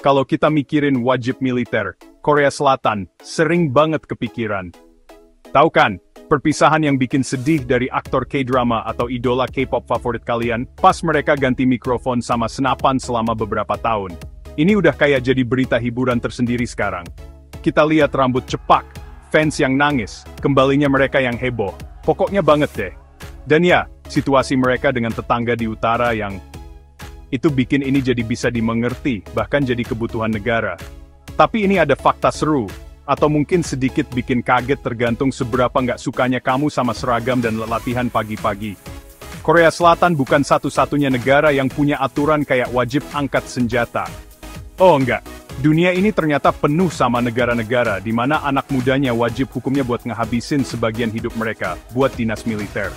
Kalau kita mikirin wajib militer, Korea Selatan sering banget kepikiran. Tahu kan, perpisahan yang bikin sedih dari aktor K-drama atau idola K-pop favorit kalian, pas mereka ganti mikrofon sama senapan selama beberapa tahun. Ini udah kayak jadi berita hiburan tersendiri sekarang. Kita lihat rambut cepak, fans yang nangis, kembalinya mereka yang heboh. Pokoknya banget deh. Dan ya, situasi mereka dengan tetangga di utara yang itu bikin ini jadi bisa dimengerti, bahkan jadi kebutuhan negara. Tapi ini ada fakta seru, atau mungkin sedikit bikin kaget tergantung seberapa nggak sukanya kamu sama seragam dan latihan pagi-pagi. Korea Selatan bukan satu-satunya negara yang punya aturan kayak wajib angkat senjata. Oh enggak, dunia ini ternyata penuh sama negara-negara di mana anak mudanya wajib hukumnya buat ngehabisin sebagian hidup mereka, buat dinas militer.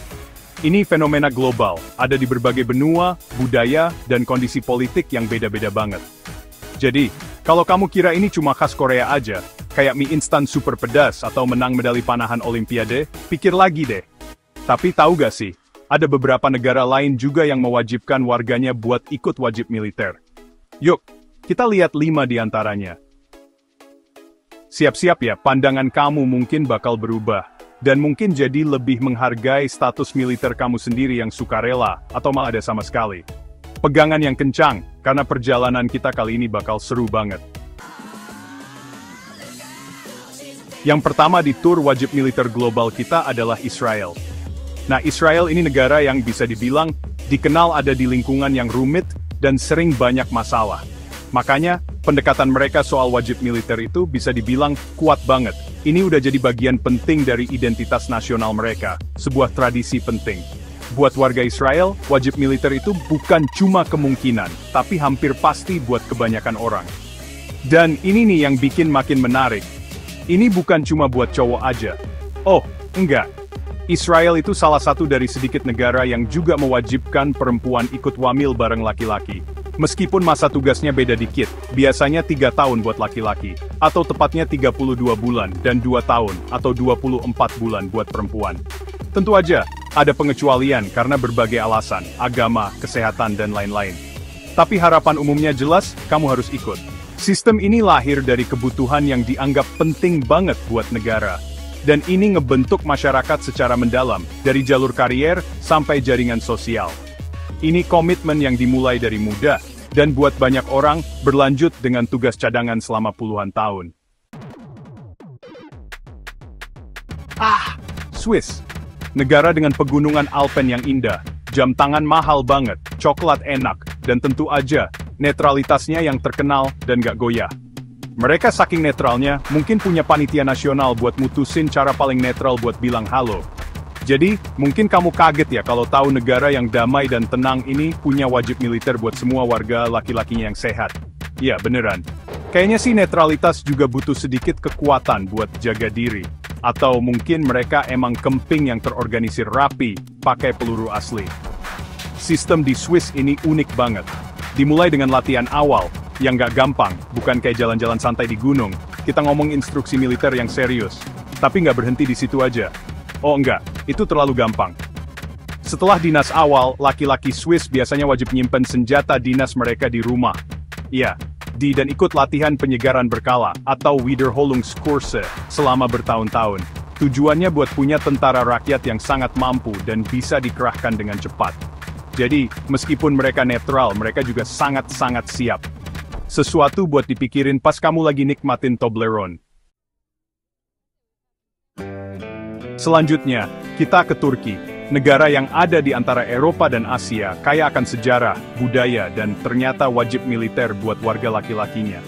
Ini fenomena global, ada di berbagai benua, budaya, dan kondisi politik yang beda-beda banget. Jadi, kalau kamu kira ini cuma khas Korea aja, kayak mie instan super pedas atau menang medali panahan Olimpiade, pikir lagi deh. Tapi tahu gak sih, ada beberapa negara lain juga yang mewajibkan warganya buat ikut wajib militer. Yuk, kita lihat 5 di antaranya. Siap-siap ya, pandangan kamu mungkin bakal berubah. Dan mungkin jadi lebih menghargai status militer kamu sendiri yang sukarela, atau malah ada sama sekali. Pegangan yang kencang, karena perjalanan kita kali ini bakal seru banget. Yang pertama di tur wajib militer global kita adalah Israel. Nah, Israel ini negara yang bisa dibilang dikenal ada di lingkungan yang rumit dan sering banyak masalah. Makanya, pendekatan mereka soal wajib militer itu bisa dibilang kuat banget. Ini udah jadi bagian penting dari identitas nasional mereka, sebuah tradisi penting. Buat warga Israel, wajib militer itu bukan cuma kemungkinan, tapi hampir pasti buat kebanyakan orang. Dan ini nih yang bikin makin menarik. Ini bukan cuma buat cowok aja. Oh, enggak. Israel itu salah satu dari sedikit negara yang juga mewajibkan perempuan ikut wamil bareng laki-laki. Meskipun masa tugasnya beda dikit, biasanya 3 tahun buat laki-laki, atau tepatnya 32 bulan dan 2 tahun, atau 24 bulan buat perempuan. Tentu aja, ada pengecualian karena berbagai alasan, agama, kesehatan, dan lain-lain. Tapi harapan umumnya jelas, kamu harus ikut. Sistem ini lahir dari kebutuhan yang dianggap penting banget buat negara. Dan ini ngebentuk masyarakat secara mendalam, dari jalur karier sampai jaringan sosial. Ini komitmen yang dimulai dari muda, dan buat banyak orang, berlanjut dengan tugas cadangan selama puluhan tahun. Swiss. Negara dengan pegunungan Alpen yang indah, jam tangan mahal banget, coklat enak, dan tentu aja, netralitasnya yang terkenal dan gak goyah. Mereka saking netralnya, mungkin punya panitia nasional buat mutusin cara paling netral buat bilang halo. Jadi, mungkin kamu kaget ya kalau tahu negara yang damai dan tenang ini punya wajib militer buat semua warga laki-lakinya yang sehat. Ya, beneran. Kayaknya sih netralitas juga butuh sedikit kekuatan buat jaga diri. Atau mungkin mereka emang kemping yang terorganisir rapi, pakai peluru asli. Sistem di Swiss ini unik banget. Dimulai dengan latihan awal, yang gak gampang, bukan kayak jalan-jalan santai di gunung. Kita ngomong instruksi militer yang serius. Tapi nggak berhenti di situ aja. Oh enggak, itu terlalu gampang. Setelah dinas awal, laki-laki Swiss biasanya wajib nyimpen senjata dinas mereka di rumah. Iya, dan ikut latihan penyegaran berkala, atau Wiederholungskurse, selama bertahun-tahun. Tujuannya buat punya tentara rakyat yang sangat mampu dan bisa dikerahkan dengan cepat. Jadi, meskipun mereka netral, mereka juga sangat-sangat siap. Sesuatu buat dipikirin pas kamu lagi nikmatin Toblerone. Selanjutnya, kita ke Turki, negara yang ada di antara Eropa dan Asia, kaya akan sejarah, budaya, dan ternyata wajib militer buat warga laki-lakinya.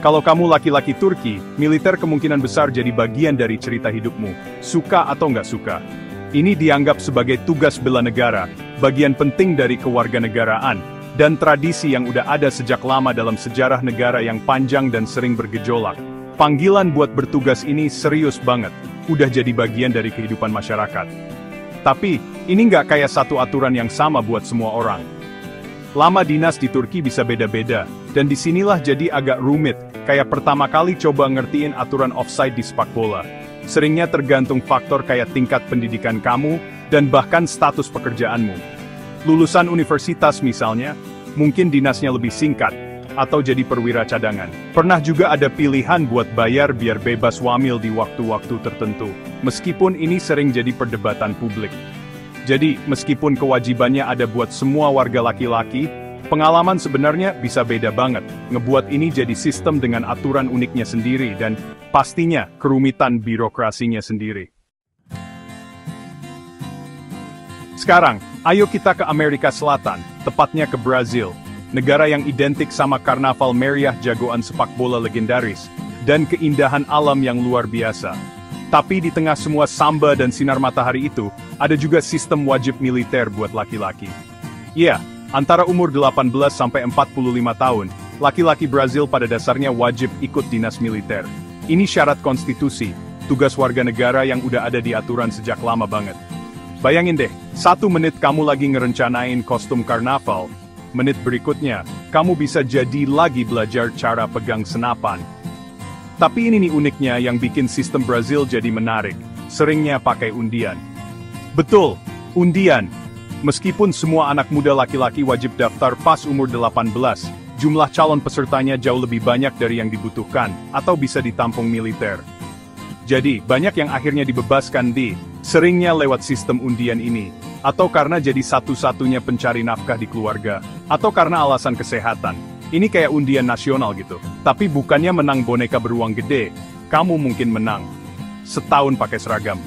Kalau kamu laki-laki Turki, militer kemungkinan besar jadi bagian dari cerita hidupmu, suka atau nggak suka. Ini dianggap sebagai tugas bela negara, bagian penting dari kewarganegaraan, dan tradisi yang udah ada sejak lama dalam sejarah negara yang panjang dan sering bergejolak. Panggilan buat bertugas ini serius banget, udah jadi bagian dari kehidupan masyarakat. Tapi, ini nggak kayak satu aturan yang sama buat semua orang. Lama dinas di Turki bisa beda-beda, dan disinilah jadi agak rumit, kayak pertama kali coba ngertiin aturan offside di sepak bola. Seringnya tergantung faktor kayak tingkat pendidikan kamu, dan bahkan status pekerjaanmu. Lulusan universitas misalnya, mungkin dinasnya lebih singkat, atau jadi perwira cadangan. Pernah juga ada pilihan buat bayar biar bebas wamil di waktu-waktu tertentu. Meskipun ini sering jadi perdebatan publik. Jadi, meskipun kewajibannya ada buat semua warga laki-laki, pengalaman sebenarnya bisa beda banget. Ngebuat ini jadi sistem dengan aturan uniknya sendiri dan pastinya kerumitan birokrasinya sendiri. Sekarang, ayo kita ke Amerika Selatan, tepatnya ke Brazil. Negara yang identik sama karnaval meriah jagoan sepak bola legendaris, dan keindahan alam yang luar biasa. Tapi di tengah semua samba dan sinar matahari itu, ada juga sistem wajib militer buat laki-laki. Iya, antara umur 18 sampai 45 tahun, laki-laki Brazil pada dasarnya wajib ikut dinas militer. Ini syarat konstitusi, tugas warga negara yang udah ada di aturan sejak lama banget. Bayangin deh, 1 menit kamu lagi ngerencanain kostum karnaval, menit berikutnya, kamu bisa jadi lagi belajar cara pegang senapan. Tapi ini nih uniknya yang bikin sistem Brazil jadi menarik, seringnya pakai undian. Betul, undian. Meskipun semua anak muda laki-laki wajib daftar pas umur 18, jumlah calon pesertanya jauh lebih banyak dari yang dibutuhkan, atau bisa ditampung militer. Jadi, banyak yang akhirnya dibebaskan seringnya lewat sistem undian ini, atau karena jadi satu-satunya pencari nafkah di keluarga, atau karena alasan kesehatan. Ini kayak undian nasional gitu. Tapi bukannya menang boneka beruang gede, kamu mungkin menang. Setahun pakai seragam.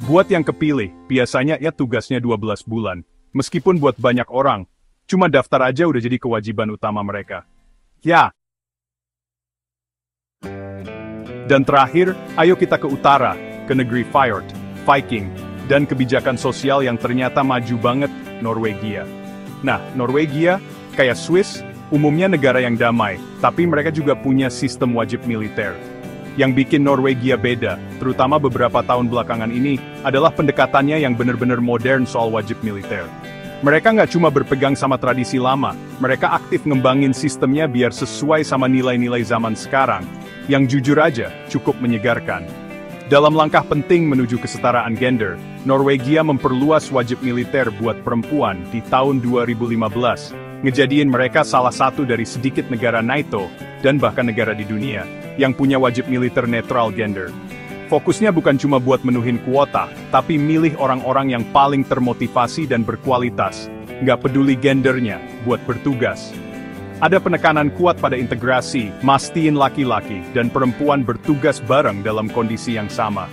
Buat yang kepilih, biasanya ya tugasnya 12 bulan. Meskipun buat banyak orang, cuma daftar aja udah jadi kewajiban utama mereka. Ya. Dan terakhir, ayo kita ke utara, ke negeri Fjord, Viking, dan kebijakan sosial yang ternyata maju banget, Norwegia. Nah, Norwegia, kayak Swiss, umumnya negara yang damai, tapi mereka juga punya sistem wajib militer. Yang bikin Norwegia beda, terutama beberapa tahun belakangan ini, adalah pendekatannya yang benar-benar modern soal wajib militer. Mereka nggak cuma berpegang sama tradisi lama, mereka aktif ngembangin sistemnya biar sesuai sama nilai-nilai zaman sekarang, yang jujur aja, cukup menyegarkan. Dalam langkah penting menuju kesetaraan gender, Norwegia memperluas wajib militer buat perempuan di tahun 2015, ngejadiin mereka salah satu dari sedikit negara NATO, dan bahkan negara di dunia, yang punya wajib militer netral gender. Fokusnya bukan cuma buat menuhin kuota, tapi milih orang-orang yang paling termotivasi dan berkualitas, nggak peduli gendernya, buat bertugas. Ada penekanan kuat pada integrasi, mastiin laki-laki dan perempuan bertugas bareng dalam kondisi yang sama.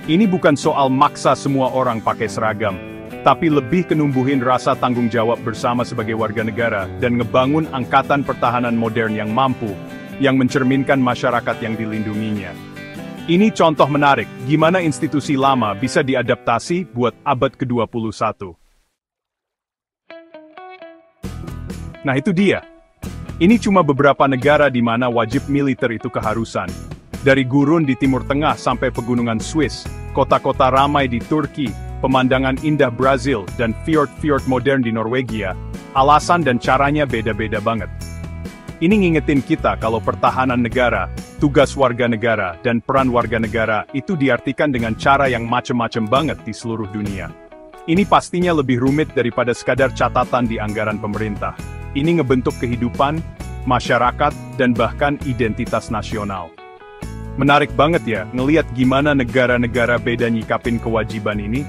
Ini bukan soal maksa semua orang pakai seragam, tapi lebih kenumbuhin rasa tanggung jawab bersama sebagai warga negara dan ngebangun angkatan pertahanan modern yang mampu, yang mencerminkan masyarakat yang dilindunginya. Ini contoh menarik, gimana institusi lama bisa diadaptasi buat abad ke-21. Nah itu dia. Ini cuma beberapa negara di mana wajib militer itu keharusan. Dari gurun di Timur Tengah sampai pegunungan Swiss, kota-kota ramai di Turki, pemandangan indah Brazil, dan fjord-fjord modern di Norwegia, alasan dan caranya beda-beda banget. Ini ngingetin kita kalau pertahanan negara, tugas warga negara, dan peran warga negara itu diartikan dengan cara yang macem-macem banget di seluruh dunia. Ini pastinya lebih rumit daripada sekadar catatan di anggaran pemerintah. Ini ngebentuk kehidupan, masyarakat, dan bahkan identitas nasional. Menarik banget ya, ngeliat gimana negara-negara beda nyikapin kewajiban ini.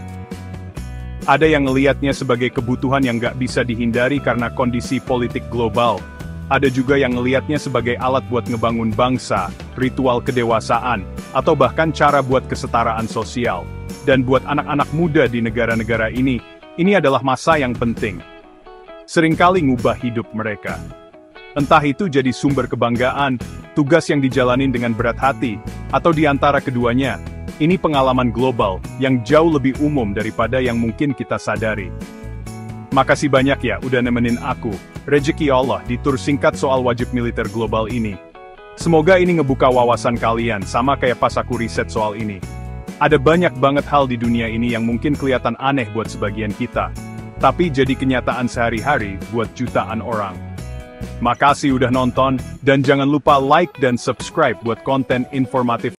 Ada yang ngeliatnya sebagai kebutuhan yang nggak bisa dihindari karena kondisi politik global. Ada juga yang ngeliatnya sebagai alat buat ngebangun bangsa, ritual kedewasaan, atau bahkan cara buat kesetaraan sosial. Dan buat anak-anak muda di negara-negara ini adalah masa yang penting. Seringkali ngubah hidup mereka. Entah itu jadi sumber kebanggaan, tugas yang dijalanin dengan berat hati, atau di antara keduanya, ini pengalaman global yang jauh lebih umum daripada yang mungkin kita sadari. Makasih banyak ya udah nemenin aku, Rezeki Allah, di tur singkat soal wajib militer global ini. Semoga ini ngebuka wawasan kalian sama kayak pas aku riset soal ini. Ada banyak banget hal di dunia ini yang mungkin kelihatan aneh buat sebagian kita, tapi jadi kenyataan sehari-hari buat jutaan orang. Makasih udah nonton, dan jangan lupa like dan subscribe buat konten informatif